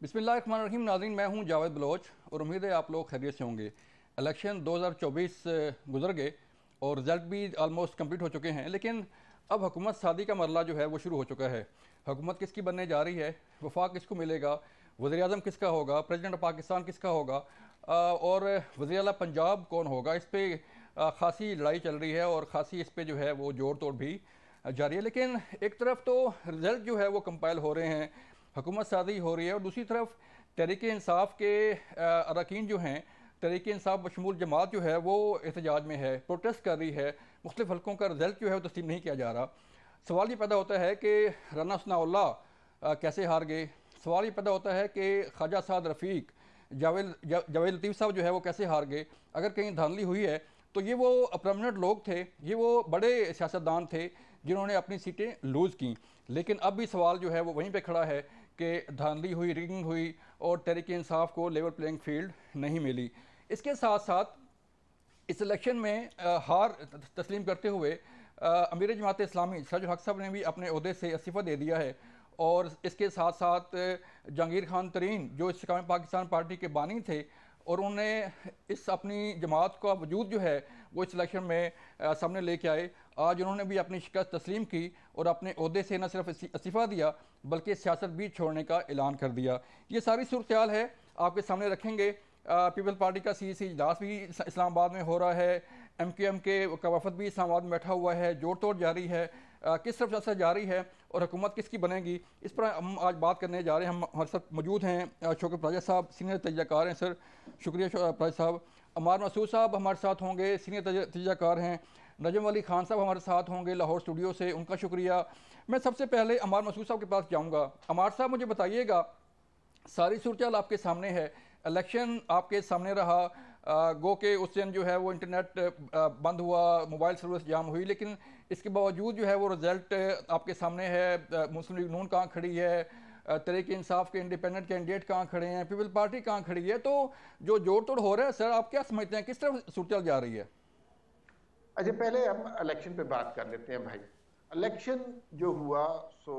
بسم اللہ الرحمن الرحیم. ناظرین، میں ہوں جاوید بلوچ اور امید ہے آپ لوگ خیریت سے ہوں گے. الیکشن 2024 گزر گئے اور رزلٹ بھی آلموسٹ کمپلیٹ ہو چکے ہیں، لیکن اب حکومت سازی کا مرحلہ جو ہے وہ شروع ہو چکا ہے. حکومت کس کی بننے جا رہی ہے، وفاق کس کو ملے گا، وزیر اعظم کس کا ہوگا، پریزیڈنٹ آف پاکستان کس کا ہوگا، اور وزیر اعلیٰ پنجاب کون ہوگا، اس پہ خاصی لڑائی چل رہی ہے اور خاصی اس پہ جو ہے وہ جوڑ توڑ بھی جاری ہے. لیکن ایک طرف تو رزلٹ جو ہے وہ کمپائل ہو رہے ہیں، حکومت سازی ہو رہی ہے، اور دوسری طرف تحریک انصاف کے اراکین جو ہیں، تحریک انصاف بشمول جماعت جو ہے وہ احتجاج میں ہے، پروٹیسٹ کر رہی ہے. مختلف حلقوں کا رزلٹ جو ہے وہ تسلیم نہیں کیا جا رہا. سوال یہ پیدا ہوتا ہے کہ رانا ثناء اللہ کیسے ہار گئے. سوال یہ پیدا ہوتا ہے کہ خواجہ سعد رفیق، جاوید لطیف صاحب جو ہے وہ کیسے ہار گئے. اگر کہیں دھاندلی ہوئی ہے تو یہ وہ پرمننٹ لوگ تھے، یہ وہ بڑے سیاستدان تھے جنہوں نے اپنی سیٹیں لوز کیں. لیکن اب بھی سوال جو ہے وہ وہیں پہ کھڑا ہے کہ دھاندلی ہوئی، ریگنگ ہوئی اور تحریک انصاف کو لیول پلینگ فیلڈ نہیں ملی. اس کے ساتھ ساتھ اس الیکشن میں ہار تسلیم کرتے ہوئے امیر جماعت اسلامی سراج الحق صاحب نے بھی اپنے عہدے سے استعفیٰ دے دیا ہے. اور اس کے ساتھ ساتھ جہانگیر خان ترین جو استحکام پاکستان پارٹی کے بانی تھے، اور انہوں نے اس اپنی جماعت کا وجود جو ہے وہ اس الیکشن میں سامنے لے کے آئے. آج انہوں نے بھی اپنی شکست تسلیم کی اور اپنے عہدے سے نہ صرف استعفیٰ دیا بلکہ سیاست بھی چھوڑنے کا اعلان کر دیا. یہ ساری صورتحال ہے، آپ کے سامنے رکھیں گے. پیپل پارٹی کا سی اجلاس بھی اسلام آباد میں ہو رہا ہے، ایم کیو ایم کے کا وفد بھی اسلام آباد میں بیٹھا ہوا ہے، جوڑ توڑ جاری ہے. کس طرف سیاست جاری ہے اور حکومت کس کی بنے گی، اس پر ہم آج بات کرنے جا رہے ہیں. ہمارے ساتھ موجود ہیں شوکت پراجا صاحب، سینئر تجزیہ کار ہیں. سر شکریہ پراجا صاحب. عمار مسعود صاحب ہمارے ساتھ ہوں گے، سینئر تجزیہ کار ہیں. نجم علی خان صاحب ہمارے ساتھ ہوں گے لاہور اسٹوڈیو سے، ان کا شکریہ. میں سب سے پہلے عمار مسعود صاحب کے پاس جاؤں گا. عمار صاحب مجھے بتائیے گا، ساری صورتحال آپ کے سامنے ہے، الیکشن آپ کے سامنے رہا، گو کہ اس دن جو ہے وہ انٹرنیٹ بند ہوا، موبائل سروس جام ہوئی، لیکن اس کے باوجود جو ہے وہ رزلٹ آپ کے سامنے ہے. مسلم لیگ نون کہاں کھڑی ہے، تحریک انصاف کے انڈیپینڈنٹ کینڈیڈیٹ کہاں کھڑے ہیں، پیپل پارٹی کہاں کھڑی ہے. تو جو جوڑ توڑ ہو رہا ہے سر، آپ کیا سمجھتے ہیں کس طرف صورتحال جا رہی ہے؟ اچھا، پہلے ہم الیکشن پہ بات کر لیتے ہیں بھائی. الیکشن جو ہوا سو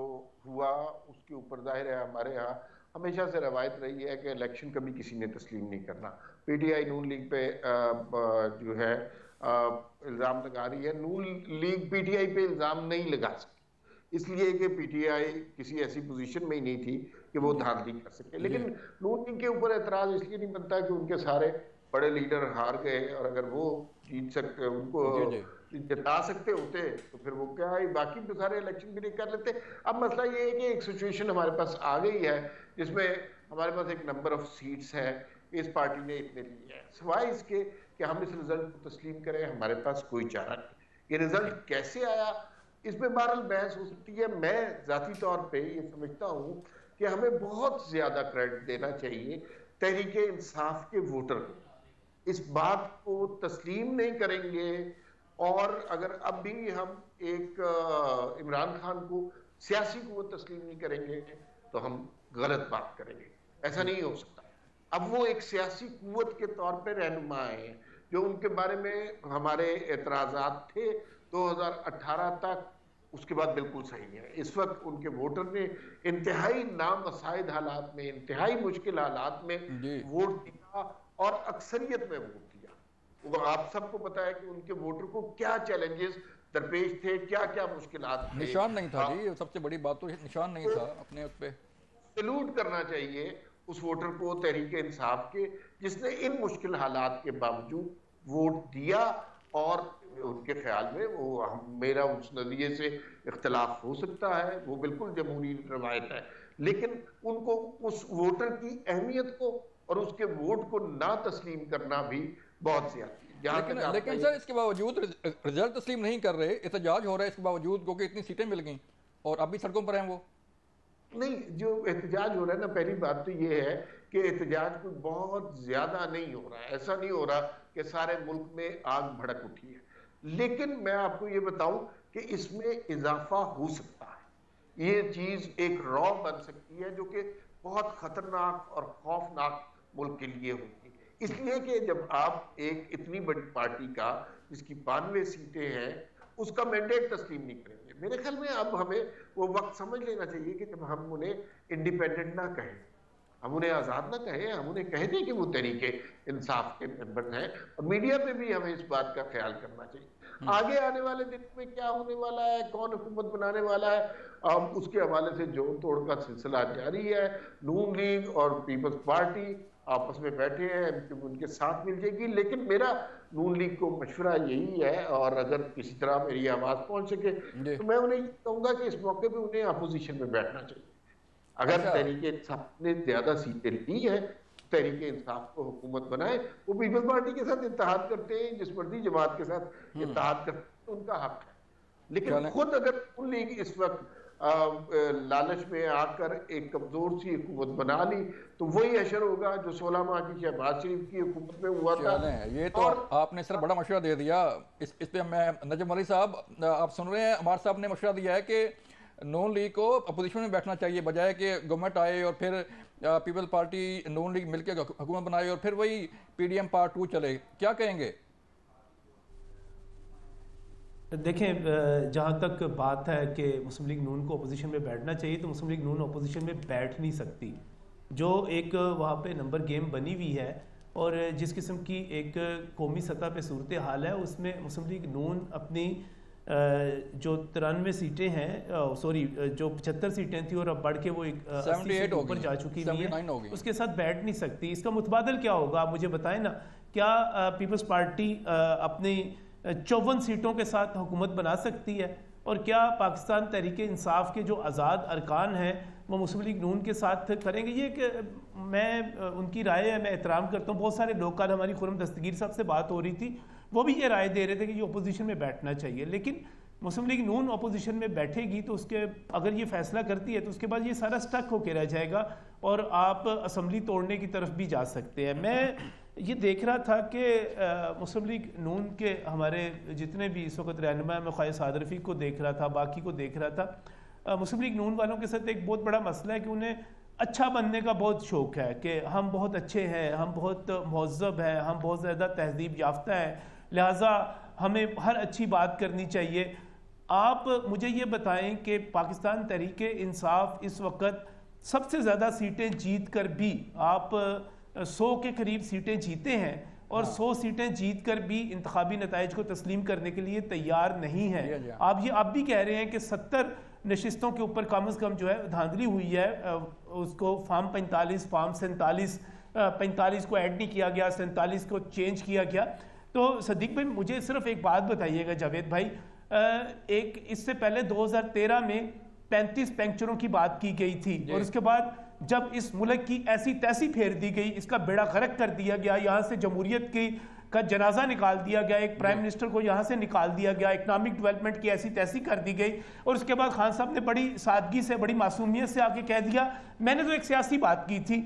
ہوا، اس کے اوپر ظاہر ہے ہمارے ہاں ہمیشہ سے روایت رہی ہے کہ الیکشن کبھی کسی نے تسلیم نہیں کرنا. P T I known league پہ جو ہے الزام لگا رہی ہے. نون لیگ پی ٹی آئی پہ الزام نہیں لگا سکتی، اس لیے کہ پی ٹی آئی کسی ایسی پوزیشن میں ہی نہیں تھی کہ وہ دھاندلی کر سکے. لیکن نون لیگ کے اوپر اعتراض اس لیے نہیں بنتا کہ ان کے سارے بڑے لیڈر ہار گئے، اور اگر وہ جیت سکتے ان کو جی جی جتا سکتے ہوتے تو پھر وہ کیا ہے، باقی تو سارے الیکشن بھی نہیں کر لیتے. اب مسئلہ یہ ہے کہ ایک سچویشن ہمارے پاس آ گئی ہے جس میں ہمارے پاس ایک نمبر آف سیٹس ہے، اس پارٹی نے اتنے لیے ہیں. سوائے اس کے کہ ہم اس رزلٹ کو تسلیم کریں، ہمارے پاس کوئی چارہ نہیں. یہ رزلٹ کیسے آیا اس میں بہرحال بحث ہو سکتی ہے. میں ذاتی طور پہ یہ سمجھتا ہوں کہ ہمیں بہت زیادہ کریڈٹ دینا چاہیے تحریک انصاف کے ووٹر کو. اس بات کو تسلیم نہیں کریں گے، اور اگر اب بھی ہم ایک عمران خان کو سیاسی قوت تسلیم نہیں کریں گے تو ہم غلط بات کریں گے. ایسا نہیں ہو سکتا. اب وہ ایک سیاسی قوت کے طور پہ رہنما ہیں، جو ان کے بارے میں ہمارے اعتراضات تھے 2018 تک، اس کے بعد بالکل صحیح ہے. اس وقت ان کے ووٹر نے انتہائی نامساعد حالات میں، انتہائی مشکل حالات میں جی ووٹ دیا، اور اکثریت میں ووٹ دیا. وہ آپ سب کو پتا ہے کہ ان کے ووٹر کو کیا چیلنجز درپیش تھے، کیا کیا مشکلات تھے. نشان نہیں تھا جی، سب سے بڑی بات تو نشان نہیں تھا اپنے اس پہ. سلوٹ کرنا چاہیے اس ووٹر کو تحریک انصاف کے، جس نے ان مشکل حالات کے باوجود ووٹ دیا. اور ان کے خیال میں وہ میرا اس نظریے سے اختلاف ہو سکتا ہے، وہ بالکل جمہوری روایت ہے، لیکن ان کو اس ووٹر کی اہمیت کو اور اس کے ووٹ کو نہ تسلیم کرنا بھی بہت زیادتی ہے. جہاں تک آپ کا لیکن سر اس کے باوجود رزلٹ تسلیم نہیں کر رہے، احتجاج ہو رہا ہے اس کے باوجود، کیونکہ اتنی سیٹیں مل گئیں اور اب بھی سڑکوں پر ہیں وہ. نہیں، جو احتجاج ہو رہا ہے نا، پہلی بات تو یہ ہے کہ احتجاج کوئی بہت زیادہ نہیں ہو رہا ہے. ایسا نہیں ہو رہا کہ سارے ملک میں آگ بھڑک اٹھی ہے. لیکن میں آپ کو یہ بتاؤں کہ اس میں اضافہ ہو سکتا ہے. یہ چیز ایک رو بن سکتی ہے جو کہ بہت خطرناک اور خوفناک ملک کے لیے ہوگی. اس لیے کہ جب آپ ایک اتنی بڑی پارٹی کا، جس کی 92 سیٹیں ہیں، اس کا مینڈیٹ تسلیم نہیں کریں گے، میرے خیال میں اب ہمیں وہ وقت سمجھ لینا چاہیے کہ جب ہم انہیں انڈیپینڈنٹ نہ کہیں، ہم انہیں آزاد نہ کہیں، ہم انہیں کہہ دیں کہ وہ تحریک انصاف کے ممبر ہیں، اور میڈیا پہ بھی ہمیں اس بات کا خیال کرنا چاہیے۔ آگے آنے والے دن میں کیا ہونے والا ہے، کون حکومت بنانے والا ہے، اس کے حوالے سے جوڑ توڑ کا سلسلہ جاری ہے۔ نون لیگ اور پیپلز پارٹی آپس میں بیٹھے ہیں، ان کے ساتھ مل جائے گی، لیکن میرا نون لیگ کو مشورہ یہی ہے، اور اگر کسی طرح میری آواز پہنچ سکے جی تو میں انہیں یہ کہوں گا کہ اس موقع پہ انہیں اپوزیشن میں بیٹھنا چاہیے۔ اگر اچھا تحریک انصاف نے زیادہ سیٹیں لی ہیں، تحریک انصاف کو حکومت بنائے، وہ پیپلز پارٹی کے ساتھ اتحاد کرتے ہیں، جس مرضی جماعت کے ساتھ اتحاد کرتے ہیں، ان کا حق ہے۔ لیکن چلیں خود اگر نون لیگ اس وقت لالچ میں آ کر ایک کمزور سی حکومت بنا لی تو وہی حشر ہوگا جو 16 ماہ کی شہباز شریف کی حکومت میں ہوا تھا۔ چلیں، یہ تو اور آپ نے صرف بڑا مشورہ دے دیا اس پہ۔ میں نجم علی صاحب، آپ سن رہے ہیں، عمار صاحب نے مشورہ دیا ہے کہ نون لیگ کو اپوزیشن میں بیٹھنا چاہیے، بجائے کہ گورنمنٹ آئے اور پھر پیپل پارٹی نون لیگ مل کے حکومت بنائے اور پھر وہی پی ڈی ایم پارٹ 2 چلے۔ کیا کہیں گے؟ دیکھیں، جہاں تک بات ہے کہ مسلم لیگ نون کو اپوزیشن میں بیٹھنا چاہیے، تو مسلم لیگ نون اپوزیشن میں بیٹھ نہیں سکتی۔ جو ایک وہاں پہ نمبر گیم بنی ہوئی ہے اور جس قسم کی ایک قومی سطح پہ صورتحال ہے، اس میں مسلم لیگ نون اپنی جو 93 سیٹیں ہیں، سوری جو 75 سیٹیں تھیں اور اب بڑھ کے وہ 80 سے اوپر جا چکی ہوئی ہیں، اس کے ساتھ بیٹھ نہیں سکتی۔ اس کا متبادل کیا ہوگا آپ مجھے بتائیں نا۔ کیا پیپلز پارٹی اپنی 54 سیٹوں کے ساتھ حکومت بنا سکتی ہے؟ اور کیا پاکستان تحریک انصاف کے جو آزاد ارکان ہیں وہ مسلم لیگ نون کے ساتھ کریں گے؟ یہ کہ میں ان کی رائے ہے، میں احترام کرتا ہوں۔ بہت سارے لوگ، کل ہماری خرم دستگیر صاحب سے بات ہو رہی تھی، وہ بھی یہ رائے دے رہے تھے کہ یہ اپوزیشن میں بیٹھنا چاہیے، لیکن مسلم لیگ نون اپوزیشن میں بیٹھے گی تو اس کے اگر یہ فیصلہ کرتی ہے تو اس کے بعد یہ سارا سٹک ہو کے رہ جائے گا اور آپ اسمبلی توڑنے کی طرف بھی جا سکتے ہیں۔ میں یہ دیکھ رہا تھا کہ مسلم لیگ نون کے ہمارے جتنے بھی اس وقت رہنما ہیں، میں خواجہ سعد رفیق کو دیکھ رہا تھا، باقی کو دیکھ رہا تھا۔ مسلم لیگ نون والوں کے ساتھ ایک بہت بڑا مسئلہ ہے کہ انہیں اچھا بننے کا بہت شوق ہے، کہ ہم بہت اچھے ہیں، ہم بہت مہذب ہیں، ہم بہت زیادہ تہذیب یافتہ ہیں، لہٰذا ہمیں ہر اچھی بات کرنی چاہیے۔ آپ مجھے یہ بتائیں کہ پاکستان تحریک انصاف اس وقت سب سے زیادہ سیٹیں جیت کر بھی، آپ 100 کے قریب سیٹیں جیتے ہیں اور 100 سیٹیں جیت کر بھی انتخابی نتائج کو تسلیم کرنے کے لیے تیار نہیں ہیں۔ آپ یہ آپ بھی کہہ رہے ہیں کہ 70 نشستوں کے اوپر کم از کم جو ہے دھاندلی ہوئی ہے، اس کو فارم 45، فارم 47، 45 کو ایڈ نہیں کیا گیا، 47 کو چینج کیا گیا۔ تو صدیق بھائی مجھے صرف ایک بات بتائیے گا، جاوید بھائی، ایک اس سے پہلے 2013 میں 35 پینکچروں کی بات کی گئی تھی، اور اس کے بعد جب اس ملک کی ایسی تیسی پھیر دی گئی، اس کا بیڑا غرق کر دیا گیا، یہاں سے جمہوریت کا جنازہ نکال دیا گیا، ایک پرائم منسٹر کو یہاں سے نکال دیا گیا، اکنامک ڈیولپمنٹ کی ایسی تیسی کر دی گئی، اور اس کے بعد خان صاحب نے بڑی سادگی سے، بڑی معصومیت سے آ کے کہہ دیا میں نے تو ایک سیاسی بات کی تھی۔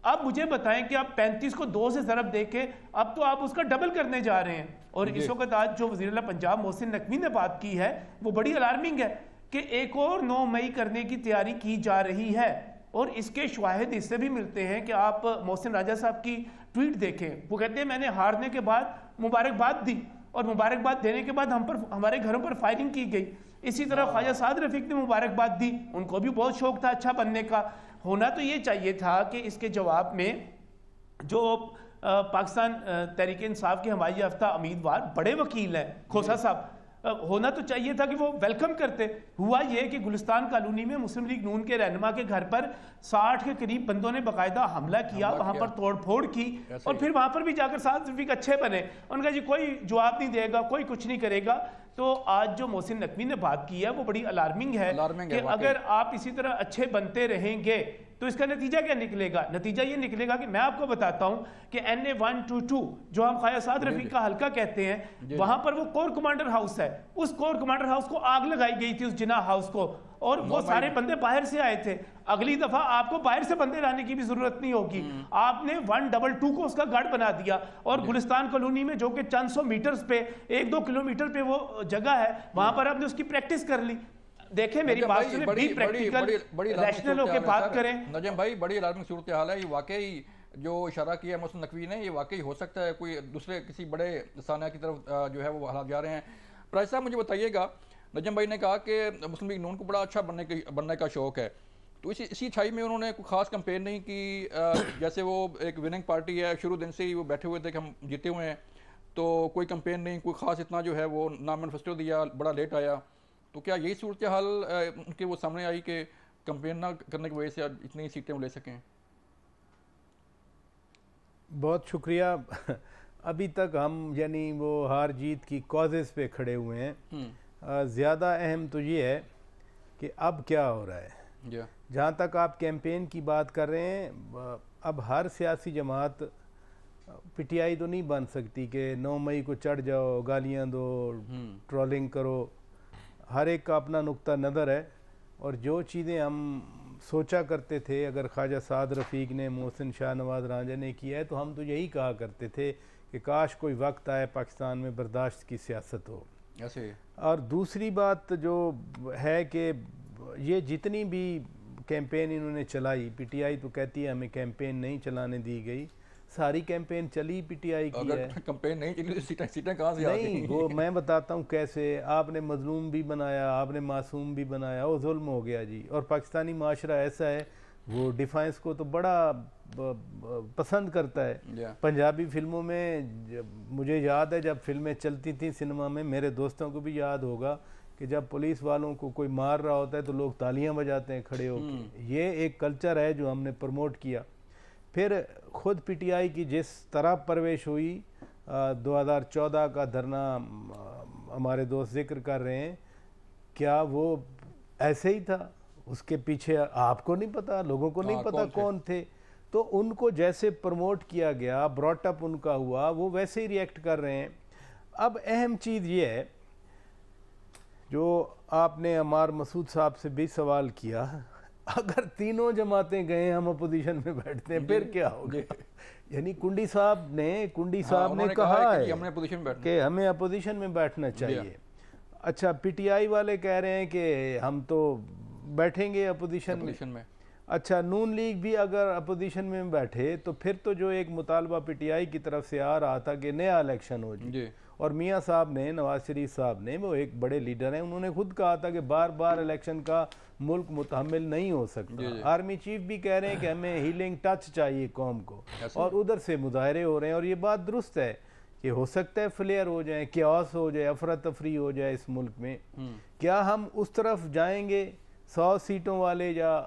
اب مجھے بتائیں کہ آپ 35 کو 2 سے ضرب دے کے اب تو آپ اس کا ڈبل کرنے جا رہے ہیں، اور اس وقت آج جو وزیر اعلیٰ پنجاب محسن نقوی نے بات کی ہے وہ بڑی الارمنگ ہے کہ ایک اور 9 مئی کرنے کی تیاری کی جا رہی ہے، اور اس کے شواہد اس سے بھی ملتے ہیں کہ آپ محسن راجہ صاحب کی ٹویٹ دیکھیں، وہ کہتے ہیں میں نے ہارنے کے بعد مبارکباد دی، اور مبارکباد دینے کے بعد ہمارے گھروں پر فائرنگ کی گئی۔ اسی طرح خواجہ سعد رفیق نے مبارکباد دی، ان کو بھی بہت شوق تھا اچھا بننے کا۔ ہونا تو یہ چاہیے تھا کہ اس کے جواب میں جو پاکستان تحریک انصاف کے حمایت یافتہ امیدوار بڑے وکیل ہیں کھوسا صاحب، ہونا تو چاہیے تھا کہ وہ ویلکم کرتے۔ ہوا یہ کہ گلستان کالونی میں مسلم لیگ نون کے رہنما کے گھر پر 60 کے قریب بندوں نے باقاعدہ حملہ کیا، وہاں پر توڑ پھوڑ کی، اور پھر وہاں پر بھی جا کر سعد رفیق اچھے بنے، ان کا جی کوئی جواب نہیں دے گا، کوئی کچھ نہیں کرے گا۔ تو آج جو محسن نقوی نے بات کی ہے وہ بڑی الارمنگ ہے کہ اگر آپ اسی طرح اچھے بنتے رہیں گے تو اس کا نتیجہ کیا نکلے گا؟ نتیجہ یہ نکلے گا کہ میں آپ کو بتاتا ہوں کہ NA122 جو ہم خواجہ سعد رفیق کا حلقہ کہتے ہیں، وہاں پر وہ کور کمانڈر ہاؤس ہے، اس کور کمانڈر ہاؤس کو آگ لگائی گئی تھی، اس جناح ہاؤس کو، اور وہ سارے بندے باہر سے آئے تھے۔ اگلی دفعہ آپ کو باہر سے بندے لانے کی بھی ضرورت نہیں ہوگی، آپ نے 122 کو اس کا گڑھ بنا دیا، اور گلستان کالونی میں جو کہ چند سو میٹرز پہ 1-2 کلومیٹر پہ وہ جگہ ہے، وہاں پر آپ نے اس کی پریکٹس کر لی۔ دیکھیں میری بات سنیں، بھی پریکٹیکل ریشنل ہو کے بات کریں۔ نجم بھائی بڑی الارمنگ صورتحال ہے، یہ واقعی جو اشارہ کیا محسن نقوی نے، یہ واقعی ہو سکتا ہے کوئی دوسرے کسی بڑے سانحہ کی طرف جو ہے وہ حالات جا رہے ہیں۔ پرائز صاحب مجھے بتائیے گا، نجم بھائی نے کہا کہ مسلم لیگ نون کو بڑا اچھا بننے کا شوق ہے، تو اسی چھائی میں انہوں نے کوئی خاص کمپین نہیں کی، جیسے وہ ایک وننگ پارٹی ہے، شروع دن سے ہی وہ بیٹھے ہوئے تھے کہ ہم جیتے ہوئے ہیں، تو کوئی کمپین نہیں، کوئی خاص اتنا جو ہے وہ نہ مینیفیسٹو دیا، بڑا لیٹ آیا. تو کیا یہی صورتحال ان کے وہ سامنے آئی کہ کمپین نہ کرنے کی وجہ سے اتنی سیٹیں وہ لے سکیں؟ بہت شکریہ. ابھی تک ہم یعنی وہ ہار جیت کی کازز پہ کھڑے ہوئے ہیں. زیادہ اہم تو یہ ہے کہ اب کیا ہو رہا ہے. جہاں تک آپ کیمپین کی بات کر رہے ہیں، اب ہر سیاسی جماعت پی ٹی آئی تو نہیں بن سکتی کہ 9 مئی کو چڑھ جاؤ، گالیاں دو، ٹرولنگ کرو. ہر ایک کا اپنا نقطہ نظر ہے، اور جو چیزیں ہم سوچا کرتے تھے، اگر خواجہ سعد رفیق نے، محسن شاہ نواز رانجھا نے کیا ہے، تو ہم تو یہی کہا کرتے تھے کہ کاش کوئی وقت آئے پاکستان میں برداشت کی سیاست ہو. اور دوسری بات جو ہے کہ یہ جتنی بھی کیمپین انہوں نے چلائی، پی ٹی آئی تو کہتی ہے ہمیں کیمپین نہیں چلانے دی گئی، ساری کیمپین چلی پی ٹی آئی کی ہے. اگر کیمپین نہیں چلی تو سیٹیں کہاں سے آتی؟ نہیں، وہ میں بتاتا ہوں کیسے. آپ نے مظلوم بھی بنایا، آپ نے معصوم بھی بنایا، وہ ظلم ہو گیا جی. اور پاکستانی معاشرہ ایسا ہے، وہ ڈیفائنس کو تو بڑا پسند کرتا ہے. پنجابی فلموں میں مجھے یاد ہے جب فلمیں چلتی تھیں سنیما میں، میرے دوستوں کو بھی یاد ہوگا کہ جب پولیس والوں کو کوئی مار رہا ہوتا ہے تو لوگ تالیاں بجاتے ہیں کھڑے ہو کے. یہ ایک کلچر ہے جو ہم نے پروموٹ کیا. پھر خود پی ٹی آئی کی جس طرح پرویش ہوئی، 2014 کا دھرنا ہمارے دوست ذکر کر رہے ہیں، کیا وہ ایسے ہی تھا؟ اس کے پیچھے آپ کو نہیں پتا، لوگوں کو نہیں پتا کون تھے. تو ان کو جیسے پروموٹ کیا گیا، براٹ اپ ان کا ہوا، وہ ویسے ہی ریئیکٹ کر رہے ہیں. اب اہم چیز یہ ہے جو آپ نے عمار مسعود صاحب سے بھی سوال کیا، اگر تینوں جماعتیں گئے ہم اپوزیشن میں بیٹھتے ہیں پھر کیا ہوگا؟ یعنی کنڈی صاحب نے کہا ہے کہ ہمیں اپوزیشن میں بیٹھنا چاہیے. اچھا، پی ٹی آئی والے کہہ رہے ہیں کہ ہم تو بیٹھیں گے اپوزیشن میں. اچھا، نون لیگ بھی اگر اپوزیشن میں بیٹھے تو پھر تو جو ایک مطالبہ پی ٹی آئی کی طرف سے آ رہا تھا کہ نیا الیکشن ہو جائے، اور میاں صاحب نے، نواز شریف صاحب نے، وہ ایک بڑے لیڈر ہیں، انہوں نے خود کہا تھا کہ بار بار الیکشن کا ملک متحمل نہیں ہو سکتا. آرمی چیف بھی کہہ رہے ہیں کہ ہمیں ہیلنگ ٹچ چاہیے قوم کو، اور ادھر سے مظاہرے ہو رہے ہیں. اور یہ بات درست ہے کہ ہو سکتا ہے فلیئر ہو جائیں، کیاس ہو جائے، افراتفری ہو جائے اس ملک میں. کیا ہم اس طرف جائیں گے 100 سیٹوں والے، یا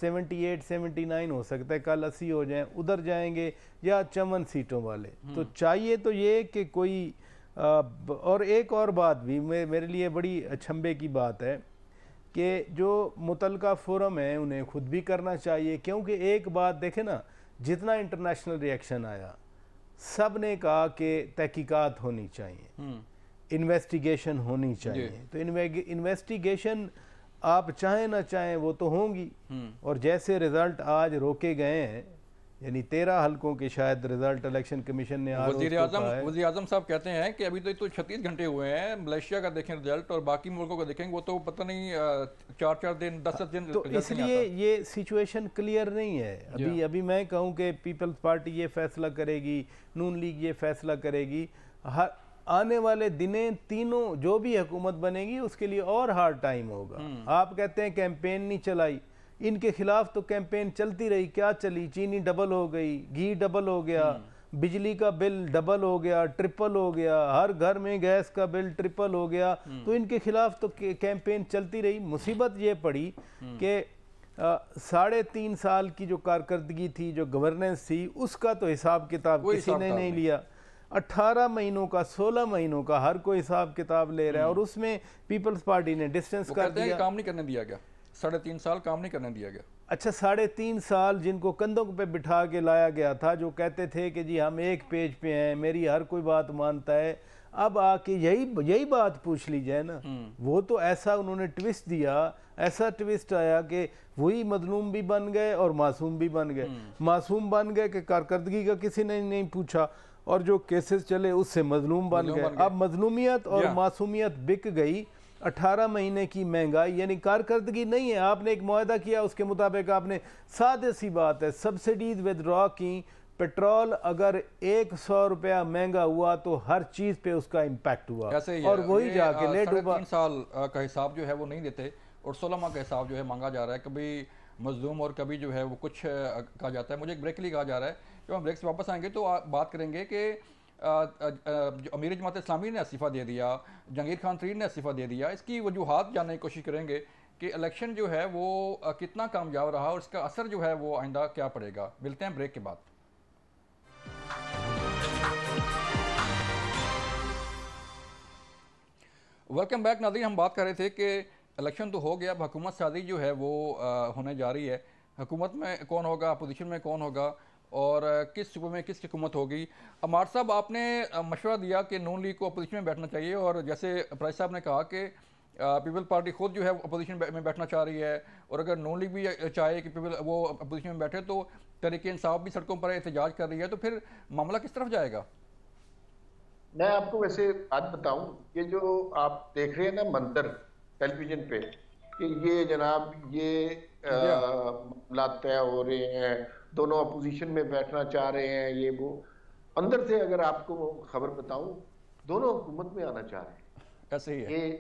78 79 ہو سکتا ہے کل 80 ہو جائیں، ادھر جائیں گے، یا 54 سیٹوں والے؟ تو چاہیے تو یہ کہ کوئی اور ایک اور بات بھی میرے لیے بڑی اچھمبے کی بات ہے کہ جو متعلقہ فورم ہے انہیں خود بھی کرنا چاہیے. کیونکہ ایک بات دیکھیں نا، جتنا انٹرنیشنل ریئیکشن آیا، سب نے کہا کہ تحقیقات ہونی چاہیے، انویسٹیگیشن ہونی چاہیے. تو انویسٹیگیشن آپ چاہیں نہ چاہیں وہ تو ہوں گی. اور جیسے رزلٹ آج روکے گئے ہیں، یعنی 13 حلقوں کے شاید رزلٹ الیکشن کمیشن نے وزیر اعظم صاحب کہتے ہیں کہ ابھی تو 36 گھنٹے ہوئے ہیں، ملیشیا کا دیکھیں رزلٹ اور باقی ملکوں کا دیکھیں وہ تو پتہ نہیں 4 دن 10 دن. تو اس لیے یہ سچویشن کلیئر نہیں ہے. ابھی میں کہوں کہ پیپلز پارٹی یہ فیصلہ کرے گی، نون لیگ یہ فیصلہ کرے گی، آنے والے دنیں تینوں جو بھی حکومت بنے گی اس کے لیے اور ہارڈ ٹائم ہوگا. آپ کہتے ہیں کیمپین نہیں چلائی، ان کے خلاف تو کیمپین چلتی رہی. کیا چلی؟ چینی ڈبل ہو گئی، گھی ڈبل ہو گیا، بجلی کا بل ڈبل ہو گیا، ٹرپل ہو گیا، ہر گھر میں گیس کا بل ٹرپل ہو گیا. تو ان کے خلاف تو کیمپین چلتی رہی. مصیبت یہ پڑی کہ 3.5 سال کی جو کارکردگی تھی، جو گورننس تھی، اس کا تو حساب کتاب کسی نے نہیں لیا. 18 مہینوں کا، 16 مہینوں کا ہر کوئی حساب کتاب لے رہا ہے. اور اس میں پیپلز پارٹی نے ڈسٹنس کر دیا. کام نہیں کرنے دیا گیا، 3.5 سال کام نہیں کرنے دیا گیا. اچھا، 3.5 سال جن کو کندھوں پہ بٹھا کے لایا گیا تھا، جو کہتے تھے کہ جی ہم ایک پیج پہ ہیں، میری ہر کوئی بات مانتا ہے، اب آ کے یہی بات پوچھ لی جائے نا. وہ تو ایسا انہوں نے ٹویسٹ دیا، ایسا ٹویسٹ آیا کہ وہی مظلوم بھی بن گئے اور معصوم بھی بن گئے. معصوم بن گئے کہ کارکردگی کا کسی نے نہیں پوچھا، اور جو کیسز چلے اس سے مظلوم بن گئے. اب مظلومیت اور معصومیت بک گئی. 18 مہینے کی مہنگائی، یعنی کارکردگی نہیں ہے. آپ نے ایک معاہدہ کیا، اس کے مطابق آپ نے، سادہ سی بات ہے، سبسڈیز ودرا کی. پیٹرول اگر 100 روپیہ مہنگا ہوا تو ہر چیز پہ اس کا امپیکٹ ہوا، اور وہی جا کے لیٹ ہوا. 3 سال کا حساب جو ہے وہ نہیں دیتے، اور 16 ماہ کا حساب جو ہے مانگا جا رہا ہے. کبھی مظلوم اور کبھی جو ہے وہ کچھ کہا جاتا ہے. مجھے ایک بریک کے لیے کہا جا رہا ہے. جب ہم بریک سے واپس آئیں گے تو بات کریں گے کہ جو امیر جماعت اسلامی نے استعفیٰ دے دیا, جہانگیر خان ترین نے استعفیٰ دے دیا, اس کی وجوہات جاننے کی کوشش کریں گے کہ الیکشن جو ہے وہ کتنا کامیاب رہا اور اس کا اثر جو ہے وہ آئندہ کیا پڑے گا. ملتے ہیں بریک کے بعد. ویلکم بیک ناظرین. ہم بات کر رہے تھے کہ الیکشن تو ہو گیا, اب حکومت سازی جو ہے وہ ہونے جا رہی ہے. حکومت میں کون ہوگا, اپوزیشن میں کون ہوگا, اور کس صوبے میں کس کی حکومت ہوگی. عمار صاحب, آپ نے مشورہ دیا کہ نون لیگ کو اپوزیشن میں بیٹھنا چاہیے, اور جیسے پرائز صاحب نے کہا کہ پیپل پارٹی خود جو ہے اپوزیشن میں بیٹھنا چاہ رہی ہے, اور اگر نون لیگ بھی چاہے کہ وہ اپوزیشن میں بیٹھے تو تحریک انصاف بھی سڑکوں پر احتجاج کر رہی ہے, تو پھر معاملہ کس طرف جائے گا؟ میں آپ کو ویسے بات بتاؤں کہ جو آپ دیکھ رہے ہیں نا منظر ٹیلی ویژن پہ کہ یہ جناب یہ معاملات طے ہو رہے ہیں, دونوں اپوزیشن میں بیٹھنا چاہ رہے ہیں, یہ وہ اندر سے اگر آپ کو خبر بتاؤں دونوں حکومت میں آنا چاہ رہے ہیں. ایسے ہی ہے, یہ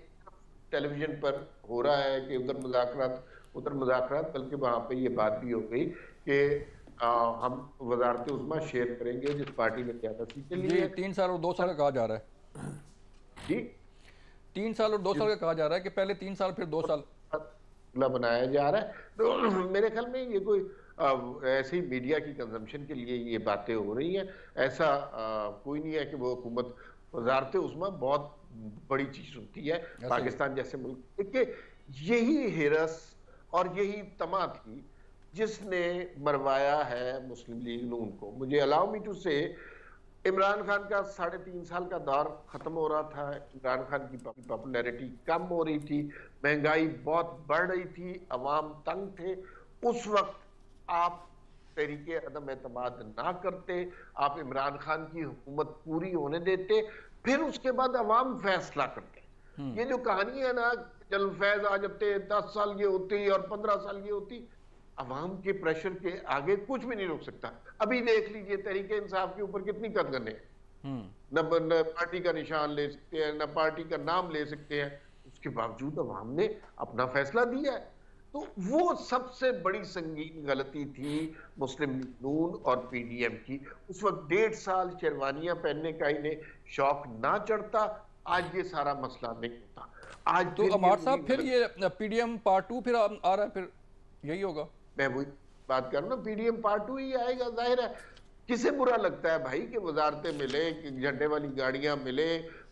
ٹیلی ویژن پر ہو رہا ہے کہ ادھر مذاکرات بلکہ وہاں پہ یہ بات بھی ہو گئی کہ ہم وزارت عظمیٰ شیئر کریں گے جس پارٹی میں زیادہ سیٹیں لی ہیں. 3 سال اور 2 سال کا کہا جا رہا ہے. جی 3 سال اور 2 سال کا کہا جا رہا ہے کہ پہلے 3 سال پھر 2 سال بنایا جا رہا ہے. تو میرے خیال میں یہ کوئی ایسی میڈیا کی کنزمپشن کے لیے یہ باتیں ہو رہی ہیں, ایسا کوئی نہیں ہے کہ وہ حکومت وزارت عظمیٰ بہت بڑی چیز ہوتی ہے پاکستان جیسے ملک کہ یہی ہرس اور یہی طمع تھی جس نے مروایا ہے مسلم لیگ نون کو. مجھے الاؤ می ٹو سے عمران خان کا 3.5 سال کا دور ختم ہو رہا تھا, عمران خان کی پاپولیرٹی کم ہو رہی تھی, مہنگائی بہت بڑھ رہی تھی, عوام تنگ تھے. اس وقت آپ تحریک عدم اعتماد نہ کرتے, آپ عمران خان کی حکومت پوری ہونے دیتے, پھر اس کے بعد عوام فیصلہ کرتے. یہ جو کہانی ہے نا جل فیض آ جاتے, 10 سال یہ ہوتی اور 15 سال یہ ہوتی, عوام کے پریشر کے آگے کچھ بھی نہیں روک سکتا. ابھی دیکھ لیجئے تحریک انصاف کے اوپر کتنی قدغنیں ہیں, نہ پارٹی کا نشان لے سکتے ہیں, نہ پارٹی کا نام لے سکتے ہیں, اس کے باوجود عوام نے اپنا فیصلہ دیا ہے. تو وہ سب سے بڑی سنگین غلطی تھی مسلم لیگ نون اور پی ڈی ایم کی. اس وقت 1.5 سال شیروانیاں پہننے کا انہیں شوق نہ چڑھتا, آج یہ سارا مسئلہ نہیں ہوتا. آج تو عمار صاحب پھر یہ پی ڈی ایم پارٹ 2 پھر آ رہا ہے, پھر یہی ہوگا. میں وہی بات کر رہا ہوں, پی ڈی ایم پارٹ 2 ہی آئے گا. ظاہر ہے کسے برا لگتا ہے بھائی کہ وزارتیں ملے, کہ جھنڈے والی گاڑیاں ملے,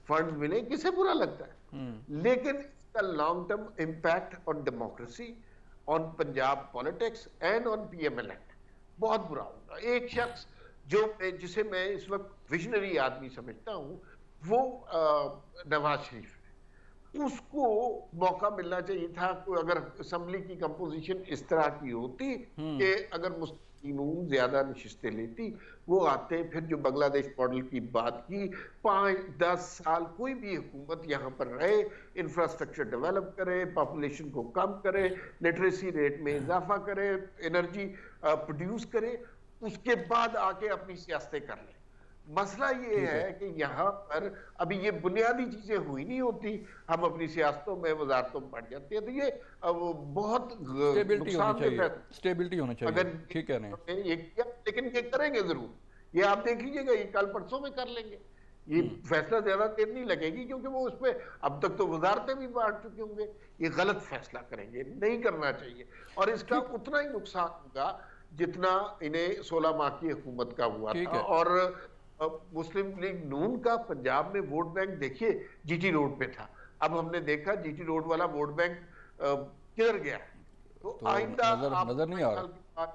فنڈ ملے, کسے برا لگتا ہے؟ لیکن اس کا long term impact on democracy, on Punjab politics and on P M L N بہت برا ہوگا. ایک شخص جسے میں اس وقت ویژنری آدمی سمجھتا ہوں وہ نواز شریف ہے. اس کو موقع ملنا چاہیے تھا, اگر اسمبلی کی کمپوزیشن اس طرح کی ہوتی کہ اگر مسلم نون زیادہ نشستیں لیتی, وہ آتے, پھر جو بنگلہ دیش ماڈل کی بات کی, 5-10 سال کوئی بھی حکومت یہاں پر رہے, انفراسٹرکچر ڈیولپ کرے, پاپولیشن کو کم کرے, لٹریسی ریٹ میں اضافہ کرے, انرجی پروڈیوس کرے, اس کے بعد آ کے اپنی سیاستیں کر لیں. مسئلہ یہ ہے کہ یہاں پر ابھی یہ بنیادی چیزیں ہوئی نہیں ہوتی, ہم اپنی سیاستوں میں وزارتوں میں بڑھ جاتے ہیں. تو یہ بہت نقصان دہ ہے. اسٹیبلٹی ہونا چاہیے, اگر ٹھیک کہہ رہے ہیں, یہ کیا, لیکن یہ کریں گے ضرور. یہ آپ دیکھ لیجئے گا, یہ کل پرسوں میں کر لیں گے. یہ فیصلہ زیادہ دیر نہیں لگے گی, کیونکہ وہ اس پہ اب تک تو وزارتیں بھی بانٹ چکے ہوں گے. یہ غلط فیصلہ کریں گے, نہیں کرنا چاہیے, اور اس کا اتنا ہی نقصان ہوگا جتنا انہیں 16 ماہ کی حکومت کا ہوا تھا. اور مسلم لیگ نون کا پنجاب میں ووٹ بینک دیکھیے جی ٹی روڈ پہ تھا, اب ہم نے دیکھا جی ٹی روڈ والا ووٹ بینک کدھر گیا. تو آئندہ آپ نظر نہیں آ رہا,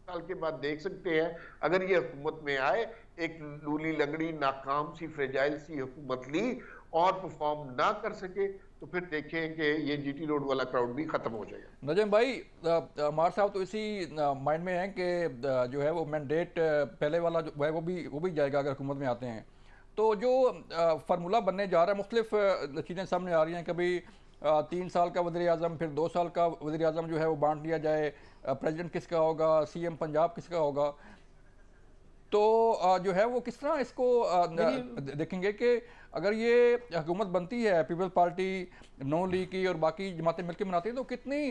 سال کے بعد دیکھ سکتے ہیں اگر یہ حکومت میں آئے, ایک لولی لنگڑی ناکام سی فریجائل سی حکومت لی اور پرفارم نہ کر سکے, تو پھر دیکھیں کہ یہ جی ٹی روڈ والا کراؤڈ بھی ختم ہو جائے گا. نجم بھائی, عمار صاحب تو اسی مائنڈ میں ہیں کہ جو ہے وہ مینڈیٹ پہلے والا جو ہے وہ بھی جائے گا اگر حکومت میں آتے ہیں. تو جو فارمولہ بننے جا رہا ہے, مختلف چیزیں سامنے آ رہی ہیں, کبھی 3 سال کا وزیر اعظم, پھر 2 سال کا وزیر اعظم جو ہے وہ بانٹ لیا جائے, پریزیڈنٹ کس کا ہوگا, سی ایم پنجاب کس کا ہوگا. تو جو ہے وہ کس طرح اس کو دیکھیں گے کہ اگر یہ حکومت بنتی ہے پیپل پارٹی نون لیگ کی اور باقی جماعتیں مل کے بناتی ہیں, تو کتنی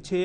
6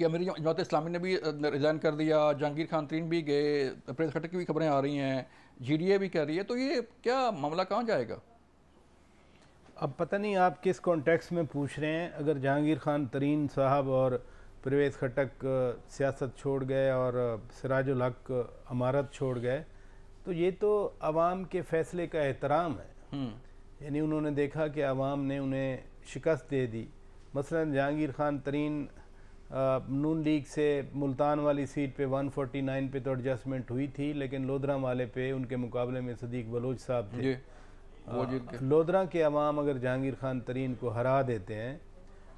کہ امیر جماعت اسلامی نے بھی ریزائن کر دیا، جہانگیر خان ترین بھی گئے، پرویز خٹک کی بھی خبریں آ رہی ہیں، جی ڈی اے بھی کہہ رہی ہے، تو یہ کیا معاملہ کہاں جائے گا؟ اب پتہ نہیں آپ کس کانٹیکس میں پوچھ رہے ہیں. اگر جہانگیر خان ترین صاحب اور پرویز خٹک سیاست چھوڑ گئے اور سراج الحق امارت چھوڑ گئے تو یہ تو عوام کے فیصلے کا احترام ہے. یعنی انہوں نے دیکھا کہ عوام نے انہیں شکست دے دی. مثلا جہانگیر خان ترین نون لیگ سے ملتان والی سیٹ پہ 149 پہ تو ایڈجسٹمنٹ ہوئی تھی، لیکن لودھراں والے پہ ان کے مقابلے میں صدیق بلوچ صاحب تھے. لودھراں کے عوام اگر جہانگیر خان ترین کو ہرا دیتے ہیں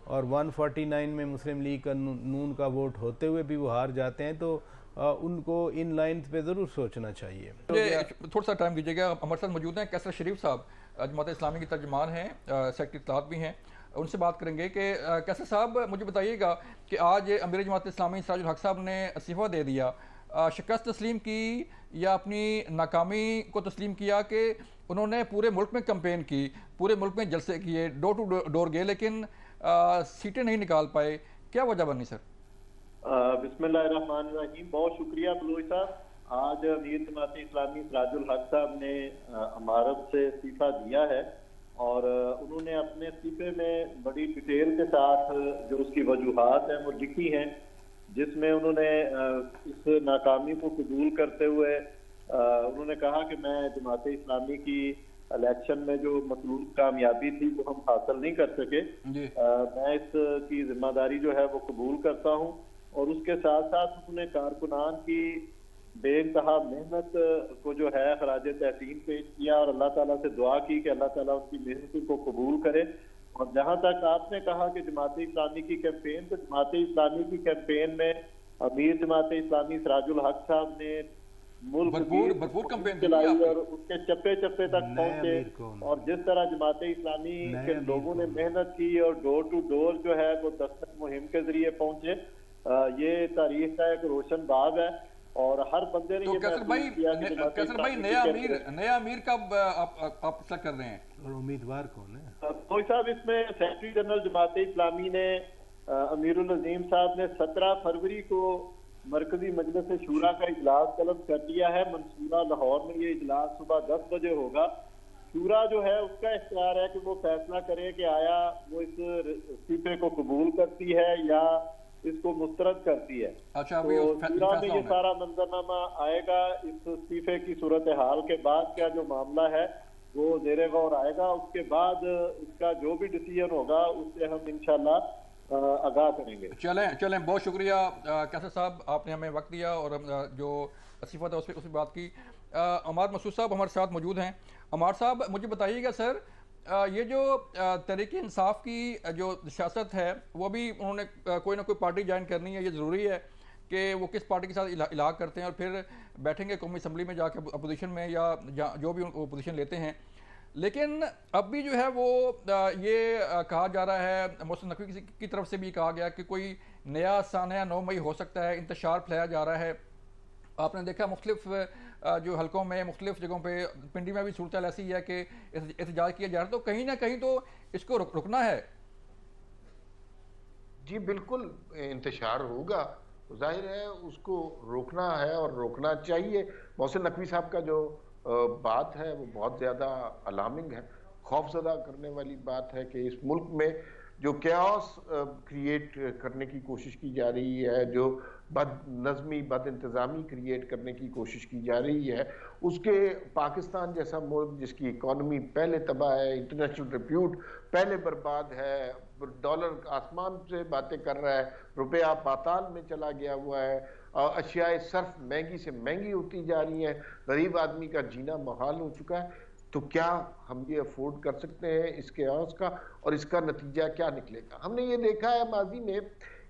اور 149 میں مسلم لیگ کا نون کا ووٹ ہوتے ہوئے بھی وہ ہار جاتے ہیں تو ان کو ان لائنز پہ ضرور سوچنا چاہیے. تھوڑا سا ٹائم دیجیے گا. ہمارے ساتھ موجود ہیں کیسر شریف صاحب، جماعت اسلامی کے ترجمان ہیں، سیکرٹری اطلاعات بھی ہیں، ان سے بات کریں گے. کہ کیسر صاحب مجھے بتائیے گا کہ آج امیر جماعت اسلامی سراج الحق صاحب نے استعفیٰ دے دیا، شکست تسلیم کی یا اپنی ناکامی کو تسلیم کیا کہ انہوں نے پورے ملک میں کمپین کی، پورے ملک میں جلسے کیے، ڈور ٹو ڈور گئے، لیکن سیٹیں نہیں نکال پائے، کیا وجہ بنی سر؟ بسم اللہ الرحمن الرحیم. بہت شکریہ بلوچ صاحب. آج امیر جماعت اسلامی سراج الحق صاحب نے امارت سے استعفیٰ دیا ہے اور انہوں نے اپنے استعفے میں بڑی ڈیٹیل کے ساتھ جو اس کی وجوہات ہیں وہ لکھی ہیں، جس میں انہوں نے اس ناکامی کو قبول کرتے ہوئے انہوں نے کہا کہ میں جماعت اسلامی کی الیکشن میں جو مطلوب کامیابی تھی وہ ہم حاصل نہیں کر سکے، میں اس کی ذمہ داری جو ہے وہ قبول کرتا ہوں. اور اس کے ساتھ ساتھ انہوں نے کارکنان کی بے انتہا محنت کو جو ہے خراج تحسین پیش کیا اور اللہ تعالیٰ سے دعا کی کہ اللہ تعالیٰ ان کی محنت کو قبول کرے. اور جہاں تک آپ نے کہا کہ جماعت اسلامی کی کیمپین، تو جماعت اسلامی کی کیمپین میں امیر جماعت اسلامی سراج الحق صاحب نے ملک بھرپور کیمپین چلائی اور اس کے چپے چپے تک پہنچے. اور جس طرح جماعت اسلامی کے لوگوں نے محنت کی اور ڈور ٹو ڈور جو ہے وہ دستک مہم کے ذریعے پہنچے، یہ تاریخ کا ایک روشن باب ہے. اور ہر بندے نے یہ محسوس کیا کہ کیسر بھائی نیا امیر کب آپ سیلیکٹ کر رہے ہیں اور امیدوار کون ہے؟ کوئی صاحب اس میں سیکرٹری جنرل جماعت اسلامی نے امیر العظیم صاحب نے 17 فروری کو مرکزی مجلس شورا کا اجلاس طلب کر دیا ہے. منصورہ لاہور میں یہ اجلاس صبح 10 بجے ہوگا. شورا جو ہے اس کا اختیار ہے کہ وہ فیصلہ کرے کہ آیا وہ اس استعفے کو قبول کرتی ہے یا اس کو مسترد کرتی ہے. تو شورا میں یہ سارا منظرنامہ آئے گا. اس استعفے کی صورتحال کے بعد کیا جو معاملہ ہے وہ زیر غور آئے گا. اس کے بعد اس کا جو بھی ڈیسیژن ہوگا اس سے ہم انشاءاللہ آگاہ کریں گے. چلیں بہت شکریہ کیسر صاحب، آپ نے ہمیں وقت دیا اور جو استعفیٰ تھا اس پہ بات کی. عمار مسعود صاحب ہمارے ساتھ موجود ہیں. عمار صاحب مجھے بتائیے گا سر، یہ جو تحریک انصاف کی جو سیاست ہے وہ بھی انہوں نے کوئی نہ کوئی پارٹی جوائن کرنی ہے، یہ ضروری ہے کہ وہ کس پارٹی کے ساتھ الحاق کرتے ہیں اور پھر بیٹھیں گے قومی اسمبلی میں جا کے اپوزیشن میں یا جو بھی اپوزیشن لیتے ہیں. لیکن اب بھی جو ہے وہ یہ کہا جا رہا ہے، محسن نقوی کی طرف سے بھی کہا گیا کہ کوئی نیا سانحہ 9 مئی ہو سکتا ہے، انتشار پھیلایا جا رہا ہے. آپ نے دیکھا مختلف جو حلقوں میں مختلف جگہوں پہ، پنڈی میں بھی صورتحال ایسی ہے کہ احتجاج کیا جا رہا ہے، تو کہیں نہ کہیں تو اس کو رکنا ہے. جی بالکل انتشار ہوگا، ظاہر ہے اس کو روکنا ہے اور روکنا چاہیے. محسن نقوی صاحب کا جو بات ہے وہ بہت زیادہ الارمنگ ہے، خوف زدہ کرنے والی بات ہے کہ اس ملک میں جو کیاس کریٹ کرنے کی کوشش کی جا رہی ہے، جو بد نظمی بد انتظامی کریٹ کرنے کی کوشش کی جا رہی ہے، اس کے پاکستان جیسا ملک جس کی اکانومی پہلے تباہ ہے، انٹرنیشنل ریپیوٹ پہلے برباد ہے، ڈالر آسمان سے باتیں کر رہا ہے، روپیہ پاتال میں چلا گیا ہوا ہے، اشیاء صرف مہنگی سے مہنگی ہوتی جا رہی ہیں، غریب آدمی کا جینا محال ہو چکا ہے. تو کیا ہم یہ افورڈ کر سکتے ہیں اس کیاس کا، اور اس کا نتیجہ کیا نکلے گا؟ ہم نے یہ دیکھا ہے ماضی میں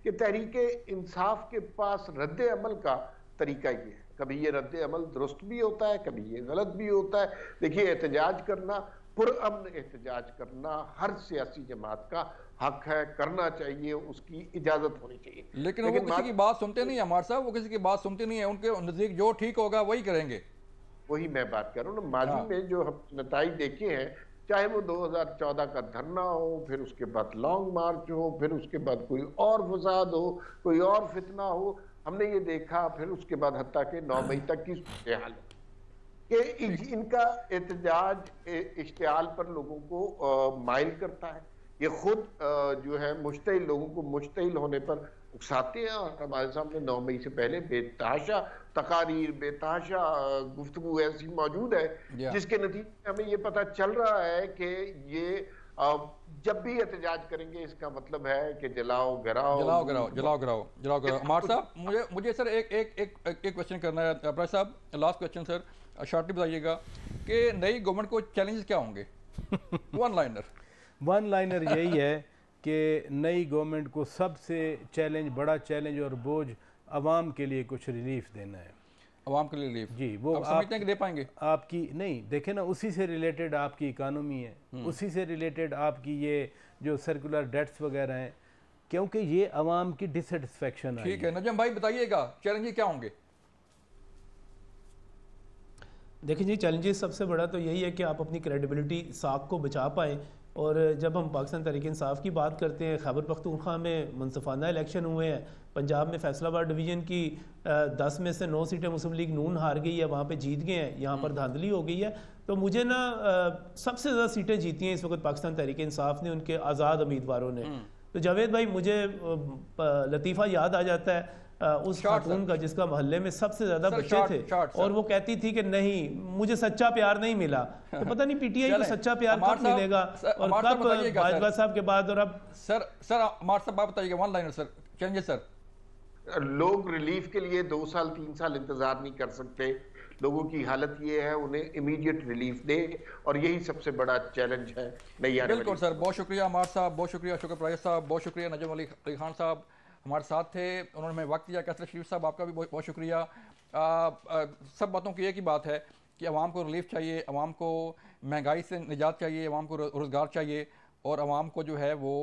کہ تحریک انصاف کے پاس رد عمل کا طریقہ یہ ہے، کبھی یہ رد عمل درست بھی ہوتا ہے، کبھی یہ غلط بھی ہوتا ہے. دیکھیے احتجاج کرنا، پرامن احتجاج کرنا ہر سیاسی جماعت کا حق ہے، کرنا چاہیے، اس کی اجازت ہونی چاہیے. لیکن وہ کسی کی بات سنتے نہیں ہیں عمار صاحب، وہ کسی کی بات سنتے نہیں ہیں، ان کے نزدیک جو ٹھیک ہوگا وہی کریں گے. وہی میں بات کر رہا ہوں نا. ماضی میں جو ہم نتائج دیکھے ہیں، چاہے وہ 2014 کا دھرنا ہو، پھر اس کے بعد لانگ مارچ ہو، پھر اس کے بعد کوئی اور فساد ہو، کوئی اور فتنہ ہو، ہم نے یہ دیکھا، پھر اس کے بعد حتیٰ کہ 9 مئی تک کی صورتحال کہ ان کا احتجاج اشتعال پر لوگوں کو مائل کرتا ہے. یہ خود جو ہے مشتعل لوگوں کو مشتعل ہونے پر اکساتے ہیں، اور ہمارے سامنے 9 مئی سے پہلے بے تحاشا تقاریر، بے تحاشا گفتگو ایسی موجود ہے جس کے نتیجے میں ہمیں یہ پتہ چل رہا ہے کہ یہ جب بھی احتجاج کریں گے اس کا مطلب ہے کہ جلاؤ گراؤ جلاؤ گراؤ جلاؤ گراؤ جلاؤ گراؤ. عمار صاحب مجھے سر ایک کوشچن کرنا ہے. ابراہیم صاحب لاسٹ کوشچن سر، شارٹلی بتائیے گا کہ نئی گورنمنٹ کو چیلنجز کیا ہوں گے؟ ون لائنر یہی ہے کہ نئی گورنمنٹ کو سب سے بڑا چیلنج اور بوجھ عوام کے لیے کچھ ریلیف دینا ہے. عوام کے لیے ریلیف؟ جی، وہ آپ سمجھتے ہیں کہ دے پائیں گے؟ آپ کی نہیں دیکھیں نا، اسی سے ریلیٹڈ آپ کی اکانومی ہے، اسی سے ریلیٹڈ آپ کی یہ جو سرکولر ڈیٹس وغیرہ ہیں، کیونکہ یہ عوام کی ڈس سیٹسفیکشن ہے. ٹھیک ہے نجم بھائی بتائیے گا چیلنجز کیا ہوں گے؟ دیکھیں جی، چیلنجز سب سے بڑا تو یہی ہے کہ آپ اپنی کریڈیبلٹی ساکھ کو بچا پائیں. اور جب ہم پاکستان تحریک انصاف کی بات کرتے ہیں، خیبر پختونخوا میں منصفانہ الیکشن ہوئے ہیں، پنجاب میں فیصل آباد ڈویژن کی 10 میں سے 9 سیٹیں مسلم لیگ نون ہار گئی ہے، وہاں پہ جیت گئے ہیں، یہاں پر دھاندلی ہو گئی ہے. تو مجھے نا سب سے زیادہ سیٹیں جیتی ہیں اس وقت پاکستان تحریک انصاف نے، ان کے آزاد امیدواروں نے. تو جاوید بھائی مجھے لطیفہ یاد آ جاتا ہے اس خاتون کا جس کا محلے میں سب سے زیادہ بچے تھے، اور وہ کہتی تھی کہ نہیں مجھے سچا پیار نہیں ملا. تو پتہ نہیں پی ٹی آئی کو سچا پیار کب ملے گا اور کب باجوہ صاحب کے بعد. اور اب سر عمار صاحب آپ بتائیے گا ون لائنر سر چیلنجز. سر لوگ ریلیف کے لیے 2 سال 3 سال انتظار نہیں کر سکتے. لوگوں کی حالت یہ ہے، انہیں امیڈیٹ ریلیف دے، اور یہی سب سے بڑا چیلنج ہے. بالکل سر، بہت شکریہ عمار صاحب، بہت شکریہ اشوک پرائز صاحب، بہت شکریہ نجم علی خان صاحب ہمارے ساتھ تھے، انہوں نے ہمیں وقت دیا. کیسر شریف صاحب آپ کا بھی بہت شکریہ. سب باتوں کی ایک ہی بات ہے کہ عوام کو ریلیف چاہیے، عوام کو مہنگائی سے نجات چاہیے، عوام کو روزگار چاہیے، اور عوام کو جو ہے وہ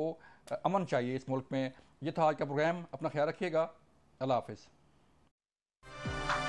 امن چاہیے اس ملک میں. یہ تھا آج کا پروگرام. اپنا خیال رکھیے گا. اللہ حافظ.